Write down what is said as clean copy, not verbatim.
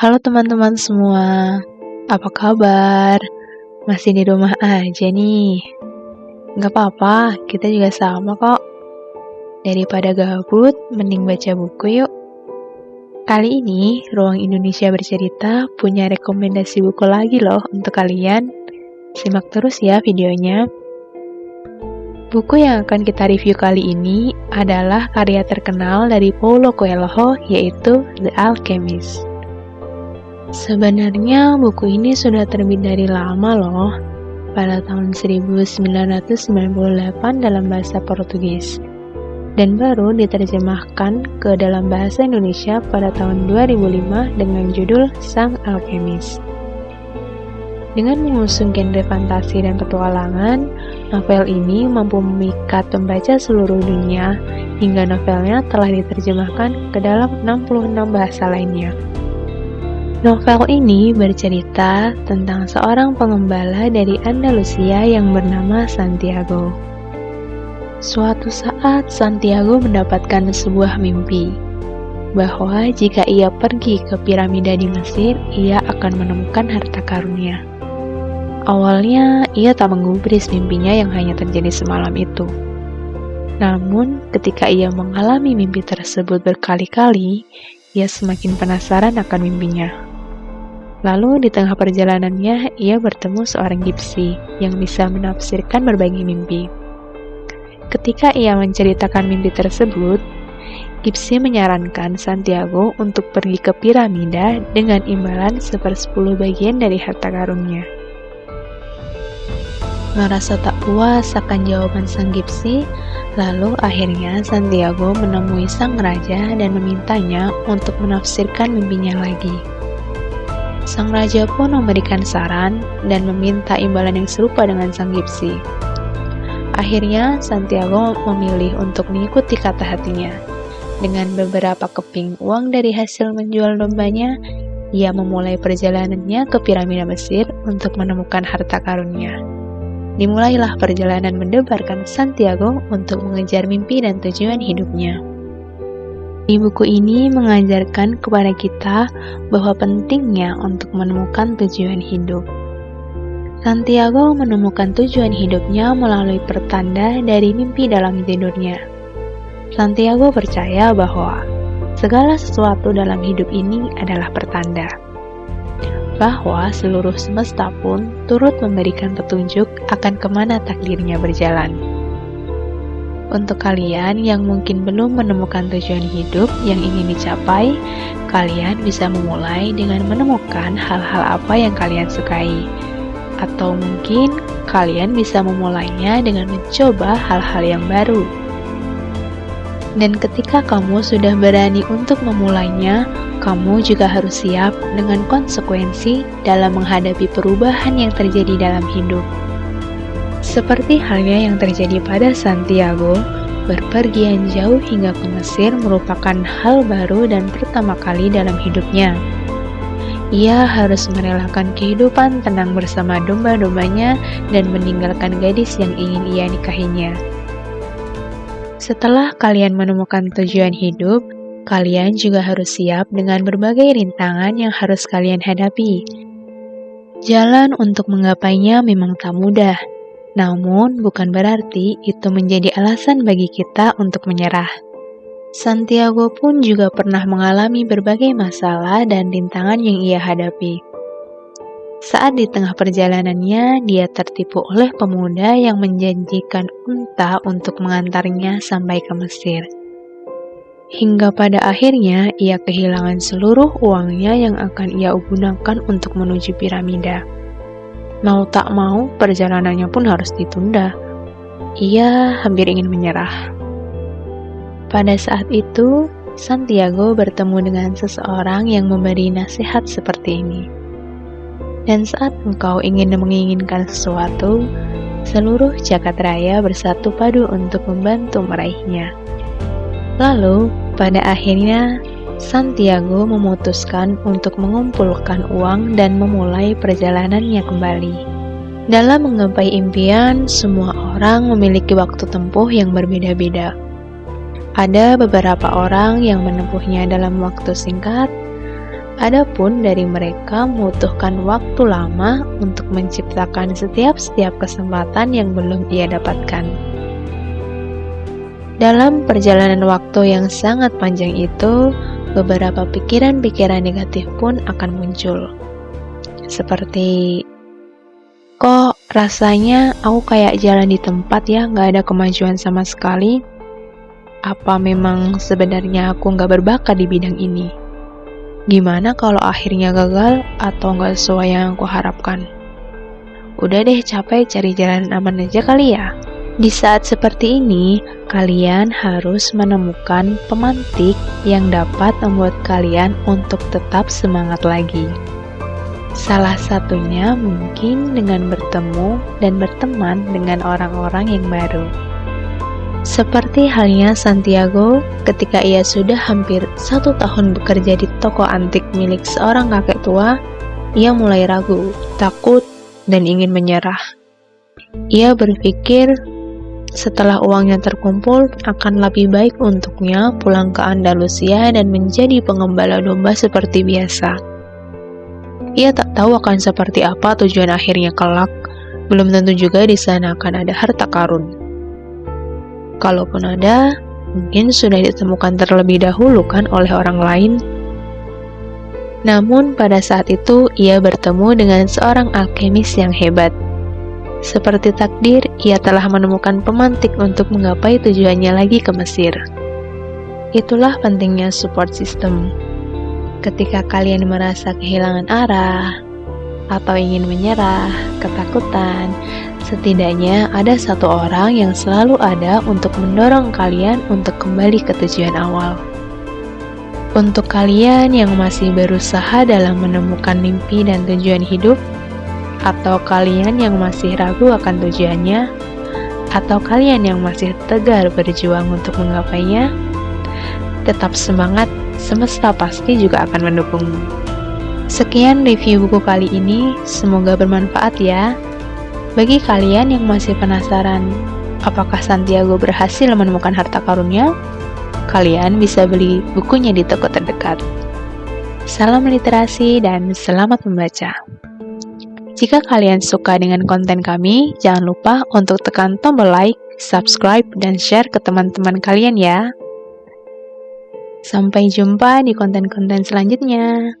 Halo teman-teman semua, apa kabar? Masih di rumah aja nih? Gak apa-apa, kita juga sama kok. Daripada gabut, mending baca buku yuk. Kali ini, Ruang Indonesia Bercerita punya rekomendasi buku lagi loh untuk kalian. Simak terus ya videonya. Buku yang akan kita review kali ini adalah karya terkenal dari Paulo Coelho, yaitu The Alchemist. Sebenarnya buku ini sudah terbit dari lama loh, pada tahun 1998 dalam bahasa Portugis, dan baru diterjemahkan ke dalam bahasa Indonesia pada tahun 2005 dengan judul Sang Alchemist. Dengan mengusung genre fantasi dan petualangan, novel ini mampu memikat pembaca seluruh dunia, hingga novelnya telah diterjemahkan ke dalam 66 bahasa lainnya. Novel ini bercerita tentang seorang pengembala dari Andalusia yang bernama Santiago. Suatu saat, Santiago mendapatkan sebuah mimpi, bahwa jika ia pergi ke piramida di Mesir, ia akan menemukan harta karunnya. Awalnya, ia tak menggubris mimpinya yang hanya terjadi semalam itu. Namun, ketika ia mengalami mimpi tersebut berkali-kali, ia semakin penasaran akan mimpinya. Lalu, di tengah perjalanannya, ia bertemu seorang gipsi yang bisa menafsirkan berbagai mimpi. Ketika ia menceritakan mimpi tersebut, gipsi menyarankan Santiago untuk pergi ke piramida dengan imbalan 1/10 bagian dari harta karunnya. Merasa tak puas akan jawaban sang gipsi, lalu akhirnya Santiago menemui sang raja dan memintanya untuk menafsirkan mimpinya lagi. Sang raja pun memberikan saran dan meminta imbalan yang serupa dengan sang gipsi. Akhirnya Santiago memilih untuk mengikuti kata hatinya. Dengan beberapa keping uang dari hasil menjual dombanya, ia memulai perjalanannya ke piramida Mesir untuk menemukan harta karunnya. Dimulailah perjalanan mendebarkan Santiago untuk mengejar mimpi dan tujuan hidupnya. Di buku ini mengajarkan kepada kita bahwa pentingnya untuk menemukan tujuan hidup. Santiago menemukan tujuan hidupnya melalui pertanda dari mimpi dalam tidurnya. Santiago percaya bahwa segala sesuatu dalam hidup ini adalah pertanda, bahwa seluruh semesta pun turut memberikan petunjuk akan kemana takdirnya berjalan. Untuk kalian yang mungkin belum menemukan tujuan hidup yang ingin dicapai, kalian bisa memulai dengan menemukan hal-hal apa yang kalian sukai. Atau mungkin kalian bisa memulainya dengan mencoba hal-hal yang baru. Dan ketika kamu sudah berani untuk memulainya, kamu juga harus siap dengan konsekuensi dalam menghadapi perubahan yang terjadi dalam hidup. Seperti halnya yang terjadi pada Santiago, berpergian jauh hingga ke Mesir merupakan hal baru dan pertama kali dalam hidupnya. Ia harus merelakan kehidupan tenang bersama domba-dombanya dan meninggalkan gadis yang ingin ia nikahinya. Setelah kalian menemukan tujuan hidup, kalian juga harus siap dengan berbagai rintangan yang harus kalian hadapi. Jalan untuk menggapainya memang tak mudah, namun bukan berarti itu menjadi alasan bagi kita untuk menyerah. Santiago pun juga pernah mengalami berbagai masalah dan rintangan yang ia hadapi. Saat di tengah perjalanannya, dia tertipu oleh pemuda yang menjanjikan unta untuk mengantarnya sampai ke Mesir. Hingga pada akhirnya, ia kehilangan seluruh uangnya yang akan ia gunakan untuk menuju piramida. Mau tak mau, perjalanannya pun harus ditunda. Ia hampir ingin menyerah. Pada saat itu, Santiago bertemu dengan seseorang yang memberi nasihat seperti ini. Dan saat engkau menginginkan sesuatu, seluruh jagat raya bersatu padu untuk membantu meraihnya. Lalu, pada akhirnya, Santiago memutuskan untuk mengumpulkan uang dan memulai perjalanannya kembali. Dalam menggapai impian, semua orang memiliki waktu tempuh yang berbeda-beda. Ada beberapa orang yang menempuhnya dalam waktu singkat, Adapun dari mereka membutuhkan waktu lama untuk menciptakan setiap kesempatan yang belum ia dapatkan. Dalam perjalanan waktu yang sangat panjang itu, beberapa pikiran-pikiran negatif pun akan muncul. Seperti, kok rasanya aku kayak jalan di tempat ya, gak ada kemajuan sama sekali? Apa memang sebenarnya aku gak berbakat di bidang ini? Gimana kalau akhirnya gagal atau gak sesuai yang aku harapkan? Udah deh, capek, cari jalan aman aja kali ya. Di saat seperti ini, kalian harus menemukan pemantik yang dapat membuat kalian untuk tetap semangat lagi. Salah satunya mungkin dengan bertemu dan berteman dengan orang-orang yang baru. Seperti halnya Santiago ketika ia sudah hampir 1 tahun bekerja di toko antik milik seorang kakek tua, ia mulai ragu, takut, dan ingin menyerah. Ia berpikir setelah uangnya terkumpul akan lebih baik untuknya pulang ke Andalusia dan menjadi pengembala domba seperti biasa. Ia tak tahu akan seperti apa tujuan akhirnya kelak, belum tentu juga di sana akan ada harta karun. Kalaupun ada, mungkin sudah ditemukan terlebih dahulu kan oleh orang lain. Namun pada saat itu ia bertemu dengan seorang alkemis yang hebat. Seperti takdir, ia telah menemukan pemantik untuk menggapai tujuannya lagi ke Mesir. Itulah pentingnya support system. Ketika kalian merasa kehilangan arah, atau ingin menyerah, ketakutan, setidaknya ada satu orang yang selalu ada untuk mendorong kalian untuk kembali ke tujuan awal. Untuk kalian yang masih berusaha dalam menemukan mimpi dan tujuan hidup, atau kalian yang masih ragu akan tujuannya, atau kalian yang masih tegar berjuang untuk menggapainya, tetap semangat, semesta pasti juga akan mendukungmu. Sekian review buku kali ini, semoga bermanfaat ya. Bagi kalian yang masih penasaran apakah Santiago berhasil menemukan harta karunnya, kalian bisa beli bukunya di toko terdekat. Salam literasi dan selamat membaca. Jika kalian suka dengan konten kami, jangan lupa untuk tekan tombol like, subscribe, dan share ke teman-teman kalian ya. Sampai jumpa di konten-konten selanjutnya.